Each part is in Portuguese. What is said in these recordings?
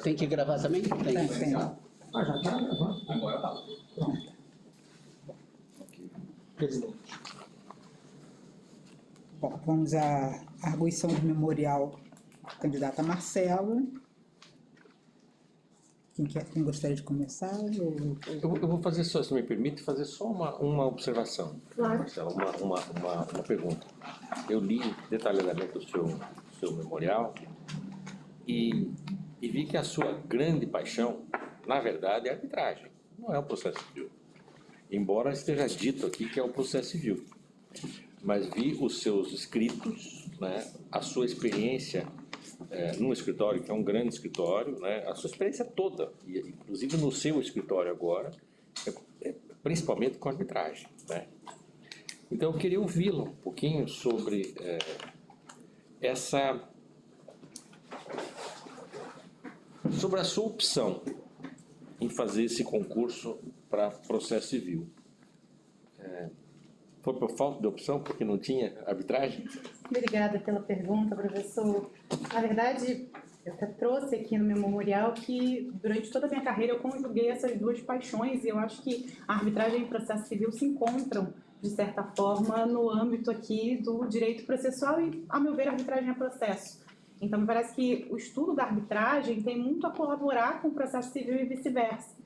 Tem que gravar também? Tem. Tem. Ah, já está gravando. Agora tá. Pronto. Presidente. Bom, vamos à arguição do memorial candidata Marcelo. Quem gostaria de começar? Eu vou fazer só, se me permite, fazer só uma observação. Claro. Marcelo, uma pergunta. Eu li detalhadamente o seu memorial e vi que a sua grande paixão, na verdade, é a arbitragem, não é o processo civil. Embora esteja dito aqui que é o processo civil. Mas vi os seus escritos, né, a sua experiência num escritório, que é um grande escritório, né, a sua experiência toda, e, inclusive no seu escritório agora, principalmente com arbitragem, né? Então eu queria ouvi-lo um pouquinho sobre sobre a sua opção em fazer esse concurso para processo civil. Foi por falta de opção, porque não tinha arbitragem? Obrigada pela pergunta, professor. Na verdade, eu até trouxe aqui no meu memorial que durante toda a minha carreira eu conjuguei essas duas paixões e eu acho que a arbitragem e o processo civil se encontram, de certa forma, no âmbito aqui do direito processual e, a meu ver, a arbitragem é processo. Então, me parece que o estudo da arbitragem tem muito a colaborar com o processo civil e vice-versa.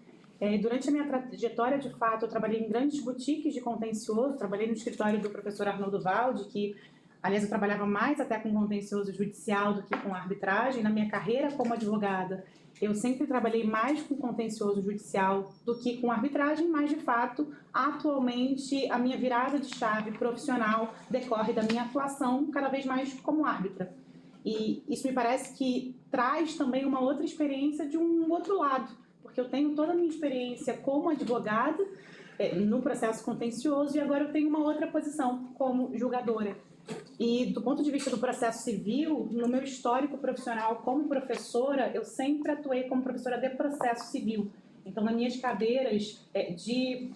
Durante a minha trajetória, de fato, eu trabalhei em grandes boutiques de contencioso, trabalhei no escritório do professor Arnoldo Valde, que, aliás, eu trabalhava mais até com contencioso judicial do que com arbitragem. Na minha carreira como advogada, eu sempre trabalhei mais com contencioso judicial do que com arbitragem, mas, de fato, atualmente, a minha virada de chave profissional decorre da minha atuação cada vez mais como árbitra. E isso me parece que traz também uma outra experiência de um outro lado, porque eu tenho toda a minha experiência como advogada no processo contencioso e agora eu tenho uma outra posição como julgadora. E do ponto de vista do processo civil, no meu histórico profissional como professora, eu sempre atuei como professora de processo civil. Então, nas minhas cadeiras de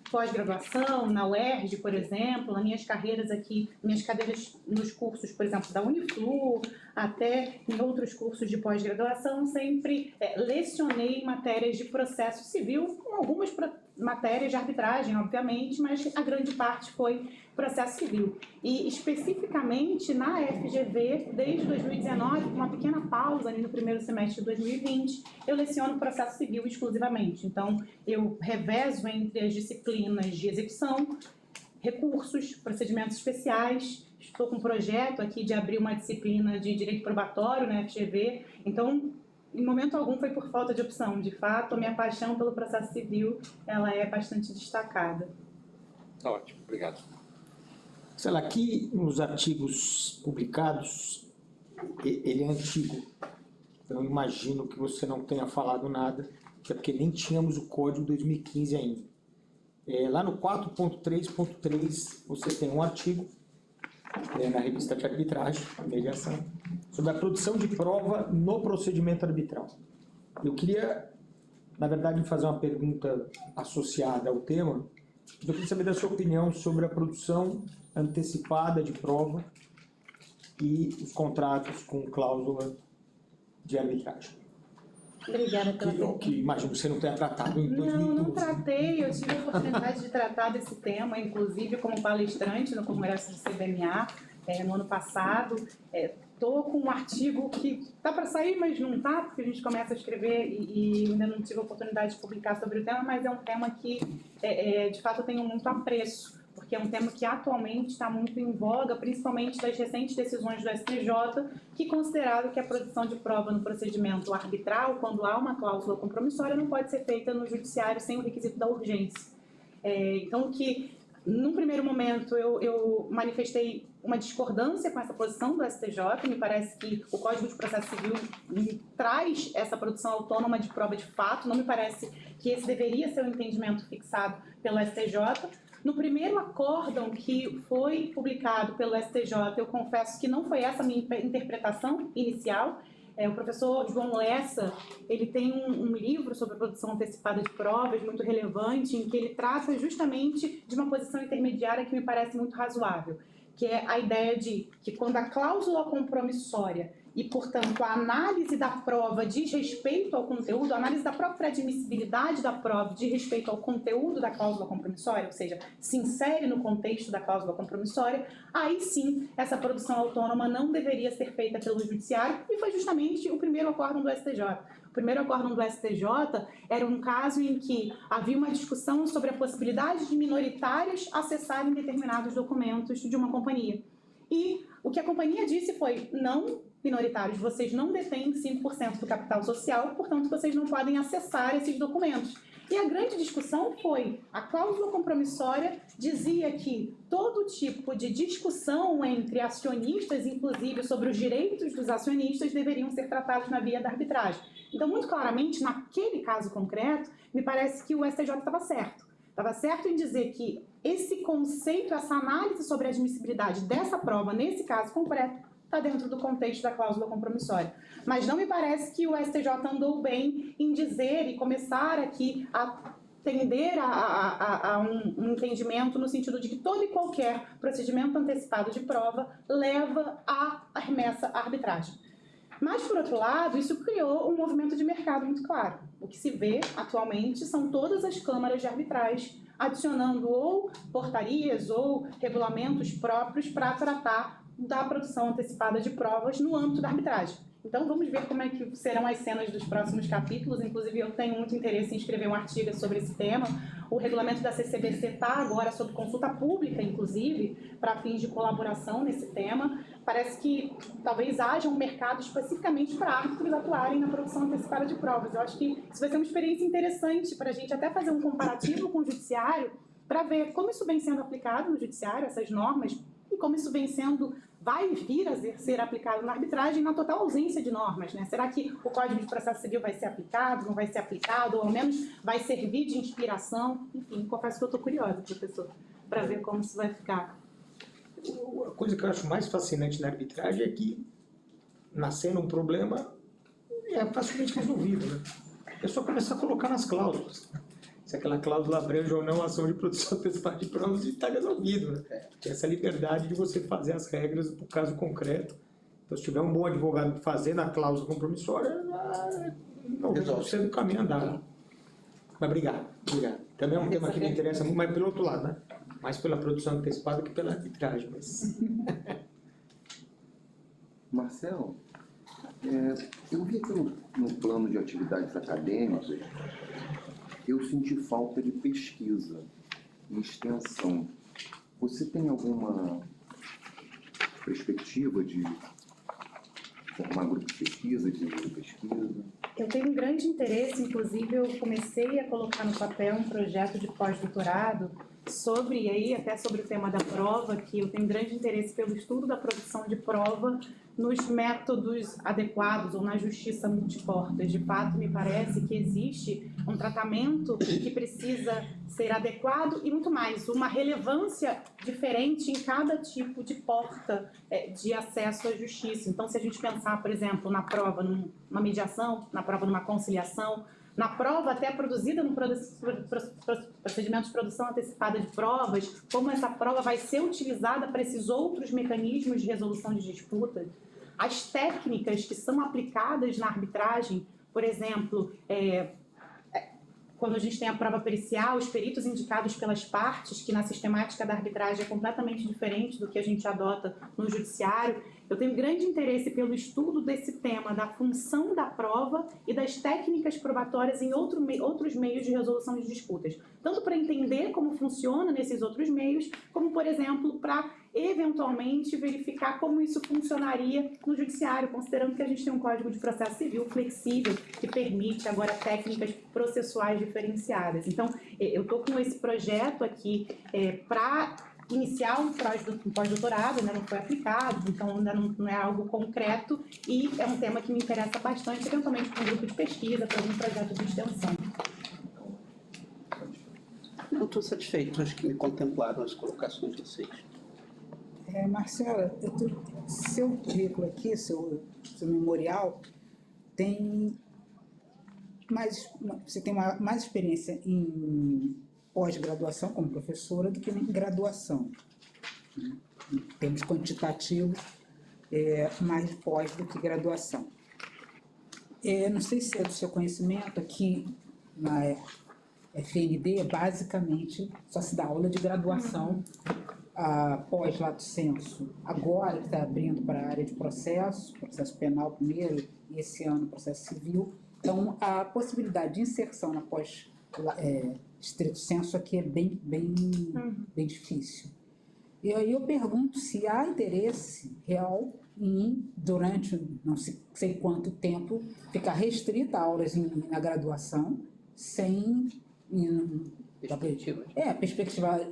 pós-graduação, na UERJ, por exemplo, nas minhas carreiras aqui, minhas cadeiras nos cursos, por exemplo, da Uniflu, até em outros cursos de pós-graduação, sempre lecionei matérias de processo civil, com algumas matérias de arbitragem, obviamente, mas a grande parte foi processo civil. E especificamente na FGV, desde 2019, com uma pequena pausa ali no primeiro semestre de 2020, eu leciono processo civil exclusivamente. Então, eu revezo entre as disciplinas de execução, recursos, procedimentos especiais. Estou com um projeto aqui de abrir uma disciplina de direito probatório na FGV. Então, em momento algum foi por falta de opção. De fato, a minha paixão pelo processo civil, ela é bastante destacada. Ótimo, obrigado. Sei lá, aqui nos artigos publicados, ele é antigo. Eu imagino que você não tenha falado nada, até porque nem tínhamos o código 2015 ainda. Lá no 4.3.3 você tem um artigo na revista de arbitragem, mediação, sobre a produção de prova no procedimento arbitral. Eu queria, na verdade, fazer uma pergunta associada ao tema. Eu queria saber da sua opinião sobre a produção antecipada de prova e os contratos com cláusula de arbitragem. Obrigada pela pergunta. Que imagino que você não tenha tratado em 2012. Não tratei. Eu tive a oportunidade de tratar desse tema, inclusive como palestrante no Congresso do CBMA no ano passado. Estou com um artigo que está para sair, mas não está, porque a gente começa a escrever e ainda não tive a oportunidade de publicar sobre o tema, mas é um tema que, de fato, eu tenho muito apreço, porque é um tema que atualmente está muito em voga, principalmente das recentes decisões do STJ, que consideraram que a produção de prova no procedimento arbitral, quando há uma cláusula compromissória, não pode ser feita no judiciário sem o requisito da urgência. Então, que num primeiro momento eu manifestei uma discordância com essa posição do STJ, me parece que o Código de Processo Civil traz essa produção autônoma de prova de fato, não me parece que esse deveria ser o entendimento fixado pelo STJ. No primeiro acórdão que foi publicado pelo STJ, eu confesso que não foi essa a minha interpretação inicial. O professor João Lessa, ele tem um livro sobre a produção antecipada de provas muito relevante, em que ele trata justamente de uma posição intermediária que me parece muito razoável, que é a ideia de que quando a cláusula compromissória e, portanto, a análise da prova diz respeito ao conteúdo, a análise da própria admissibilidade da prova diz respeito ao conteúdo da cláusula compromissória, ou seja, se insere no contexto da cláusula compromissória, aí sim essa produção autônoma não deveria ser feita pelo judiciário, e foi justamente o primeiro acórdão do STJ. O primeiro acórdão do STJ era um caso em que havia uma discussão sobre a possibilidade de minoritários acessarem determinados documentos de uma companhia. E o que a companhia disse foi: não, minoritários, vocês não detêm 5% do capital social, portanto, vocês não podem acessar esses documentos. E a grande discussão foi: a cláusula compromissória dizia que todo tipo de discussão entre acionistas, inclusive sobre os direitos dos acionistas, deveriam ser tratados na via da arbitragem. Então, muito claramente, naquele caso concreto, me parece que o STJ estava certo. Estava certo em dizer que esse conceito, essa análise sobre a admissibilidade dessa prova, nesse caso concreto, está dentro do contexto da cláusula compromissória. Mas não me parece que o STJ andou bem em dizer e começar aqui a tender a um entendimento no sentido de que todo e qualquer procedimento antecipado de prova leva à remessa à arbitragem. Mas, por outro lado, isso criou um movimento de mercado muito claro. O que se vê atualmente são todas as câmaras de arbitragem adicionando ou portarias ou regulamentos próprios para tratar da produção antecipada de provas no âmbito da arbitragem. Então, vamos ver como é que serão as cenas dos próximos capítulos. Inclusive, eu tenho muito interesse em escrever um artigo sobre esse tema. O regulamento da CCBC está agora sob consulta pública, inclusive, para fins de colaboração nesse tema. Parece que talvez haja um mercado especificamente para árbitros atuarem na produção antecipada de provas. Eu acho que isso vai ser uma experiência interessante para a gente até fazer um comparativo com o judiciário, para ver como isso vem sendo aplicado no judiciário, essas normas, e como isso vai vir a ser aplicado na arbitragem na total ausência de normas, né? Será que o Código de Processo Civil vai ser aplicado, não vai ser aplicado, ou ao menos vai servir de inspiração? Enfim, confesso que eu estou curiosa, professor, para ver como isso vai ficar. A coisa que eu acho mais fascinante na arbitragem é que, nascendo um problema, é facilmente resolvido, né? É só começar a colocar nas cláusulas. Se aquela cláusula abrange ou não a ação de produção antecipada de provas, está resolvido, né? Tem essa liberdade de você fazer as regras para o caso concreto. Então, se tiver um bom advogado fazendo a cláusula compromissória, não resolve ser do caminho andado. Mas obrigado. Também é um tema que me interessa muito, mas pelo outro lado, né? Mais pela produção antecipada que pela arbitragem. Mas... Marcelo, eu vi que no plano de atividades acadêmicas, eu senti falta de pesquisa e extensão. Você tem alguma perspectiva de formar grupo de pesquisa, desenvolver pesquisa? Eu tenho um grande interesse, inclusive eu comecei a colocar no papel um projeto de pós-doutorado sobre, e aí até sobre o tema da prova, que eu tenho grande interesse pelo estudo da produção de prova nos métodos adequados ou na justiça multiportas. De fato, me parece que existe um tratamento que precisa ser adequado e muito mais, uma relevância diferente em cada tipo de porta de acesso à justiça. Então, se a gente pensar, por exemplo, na prova numa mediação, na prova numa conciliação, na prova até produzida no procedimento de produção antecipada de provas, como essa prova vai ser utilizada para esses outros mecanismos de resolução de disputas, as técnicas que são aplicadas na arbitragem, por exemplo, quando a gente tem a prova pericial, os peritos indicados pelas partes, que na sistemática da arbitragem é completamente diferente do que a gente adota no judiciário. Eu tenho grande interesse pelo estudo desse tema, da função da prova e das técnicas probatórias em outros meios de resolução de disputas. Tanto para entender como funciona nesses outros meios, como, por exemplo, para eventualmente verificar como isso funcionaria no judiciário, considerando que a gente tem um Código de Processo Civil flexível, que permite agora técnicas processuais diferenciadas. Então, eu estou com esse projeto aqui para iniciar um pós-doutorado, né, não foi aplicado, então ainda não é algo concreto e é um tema que me interessa bastante, eventualmente para um grupo de pesquisa, para algum projeto de extensão. Eu estou satisfeito, acho que me contemplaram as colocações de vocês. Marcela, seu currículo aqui, seu memorial, você tem mais experiência em pós-graduação como professora do que em graduação, em termos quantitativos. mais pós do que graduação. Não sei se é do seu conhecimento, aqui na FND, basicamente, só se dá aula de graduação pós lato sensu. Agora está abrindo para a área de processo penal primeiro, e esse ano processo civil. Então, a possibilidade de inserção na pós estrito sensu aqui é bem difícil. E aí eu pergunto se há interesse real em, durante não sei quanto tempo, ficar restrita a aulas na graduação, sem perspectiva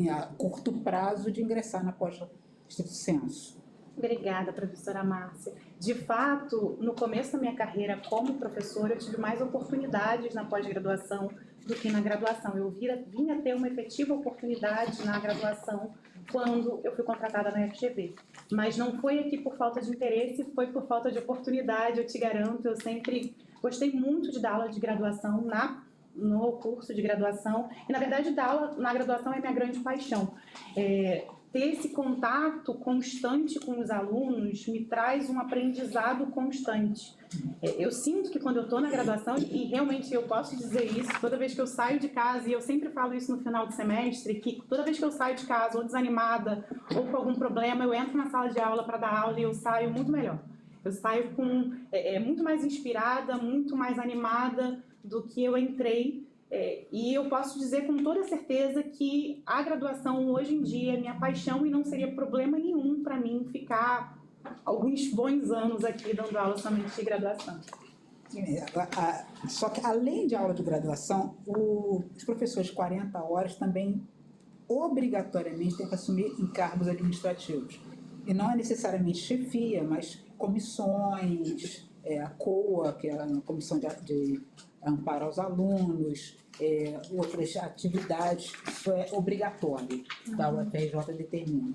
a curto prazo de ingressar na pós-estrito sensu. Obrigada, professora Márcia. De fato, no começo da minha carreira como professora, eu tive mais oportunidades na pós-graduação do que na graduação. Eu vinha ter uma efetiva oportunidade na graduação quando eu fui contratada na FGV. Mas não foi aqui por falta de interesse, foi por falta de oportunidade, eu te garanto. Eu sempre gostei muito de dar aula de graduação no curso de graduação. E, na verdade, dar aula na graduação é minha grande paixão. Ter esse contato constante com os alunos me traz um aprendizado constante. Eu sinto que quando eu estou na graduação, e realmente eu posso dizer isso, toda vez que eu saio de casa, e eu sempre falo isso no final do semestre, que toda vez que eu saio de casa ou desanimada ou com algum problema, eu entro na sala de aula para dar aula e eu saio muito melhor. Eu saio muito mais inspirada, muito mais animada do que eu entrei. E eu posso dizer com toda certeza que a graduação hoje em dia é minha paixão e não seria problema nenhum para mim ficar alguns bons anos aqui dando aula somente de graduação. Só que, além de aula de graduação, os professores de 40 horas também obrigatoriamente têm que assumir encargos administrativos. E não é necessariamente chefia, mas comissões, a COA, que é a Comissão de Amparo aos Alunos, outras atividades, isso é obrigatório, tá? O FRJ determina.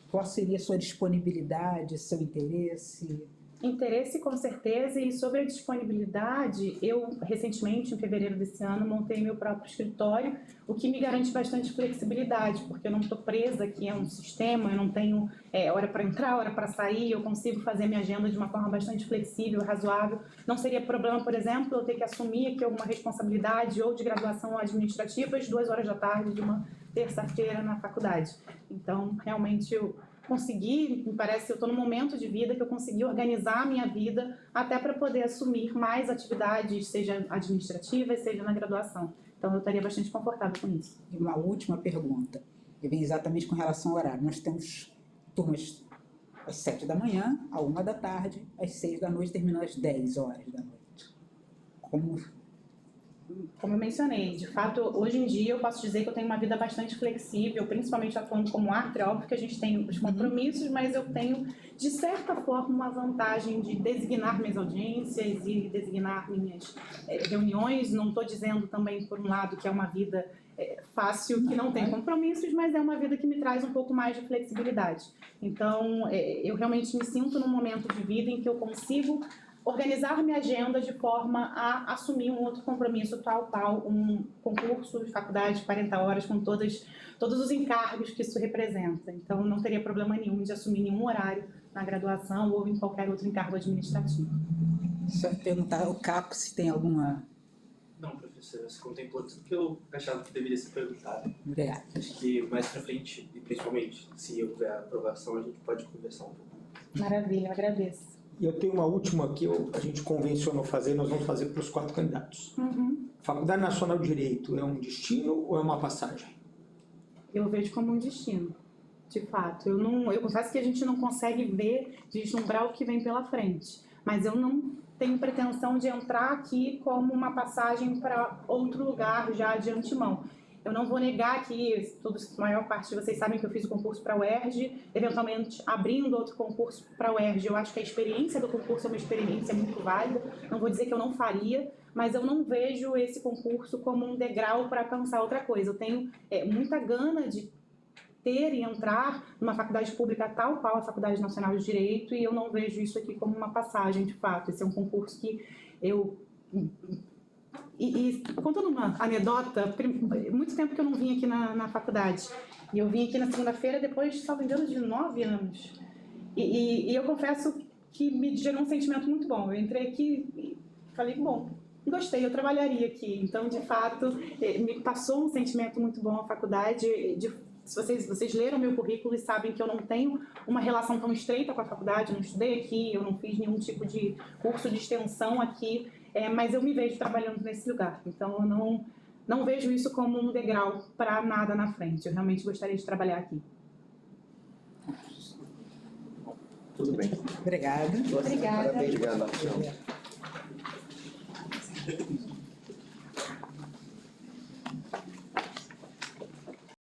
Qual seria a sua disponibilidade, seu interesse? Interesse, com certeza, e sobre a disponibilidade, eu recentemente, em fevereiro desse ano, montei meu próprio escritório, o que me garante bastante flexibilidade, porque eu não estou presa aqui a um sistema, eu não tenho hora para entrar, hora para sair, eu consigo fazer minha agenda de uma forma bastante flexível, razoável. Não seria problema, por exemplo, eu ter que assumir aqui alguma responsabilidade ou de graduação administrativa às 2 horas da tarde de uma terça-feira na faculdade. Então, realmente, eu consegui, me parece que eu estou num momento de vida que eu consegui organizar a minha vida até para poder assumir mais atividades, seja administrativas, seja na graduação. Então, eu estaria bastante confortável com isso. E uma última pergunta, que vem exatamente com relação ao horário. Nós temos turmas às 7 da manhã, à 1 da tarde, às 6 da noite, terminando às 10 horas da noite. Como eu mencionei, de fato, hoje em dia eu posso dizer que eu tenho uma vida bastante flexível, principalmente atuando como arte. É óbvio que a gente tem os compromissos, mas eu tenho, de certa forma, uma vantagem de designar minhas audiências e designar minhas reuniões. Não estou dizendo também, por um lado, que é uma vida fácil, que não tem compromissos, mas é uma vida que me traz um pouco mais de flexibilidade. Então, eu realmente me sinto num momento de vida em que eu consigo organizar minha agenda de forma a assumir um outro compromisso tal qual um concurso de faculdade de 40 horas com todos os encargos que isso representa. Então, não teria problema nenhum de assumir nenhum horário na graduação ou em qualquer outro encargo administrativo. Só perguntar ao Capo se tem alguma... Não, professora, você contemplou tudo que eu achava que deveria ser perguntado. Obrigada. Acho que mais pra frente, e principalmente se houver aprovação, a gente pode conversar um pouco. Maravilha, eu agradeço. E eu tenho uma última que a gente convencionou fazer, nós vamos fazer para os 4 candidatos. Faculdade Nacional de Direito é um destino ou é uma passagem? Eu vejo como um destino, de fato. Eu confesso que a gente não consegue vislumbrar o que vem pela frente, mas eu não tenho pretensão de entrar aqui como uma passagem para outro lugar já de antemão. Eu não vou negar que a maior parte de vocês sabem que eu fiz o concurso para a UERJ, eventualmente abrindo outro concurso para a UERJ. Eu acho que a experiência do concurso é uma experiência muito válida. Não vou dizer que eu não faria, mas eu não vejo esse concurso como um degrau para alcançar outra coisa. Eu tenho muita gana de ter e entrar numa faculdade pública tal qual a Faculdade Nacional de Direito, e eu não vejo isso aqui como uma passagem, de fato. Esse é um concurso que eu... E contando uma anedota, muito tempo que eu não vim aqui na faculdade. E eu vim aqui na segunda-feira depois, salvo engano, de 9 anos. E eu confesso que me gerou um sentimento muito bom. Eu entrei aqui e falei, bom, gostei, eu trabalharia aqui. Então, de fato, me passou um sentimento muito bom a faculdade. Se vocês leram meu currículo e sabem que eu não tenho uma relação tão estreita com a faculdade, eu não estudei aqui, eu não fiz nenhum tipo de curso de extensão aqui, mas eu me vejo trabalhando nesse lugar. Então, eu não vejo isso como um degrau para nada na frente. Eu realmente gostaria de trabalhar aqui. Tudo bem. Obrigada. Obrigada. Obrigado, Marcelo.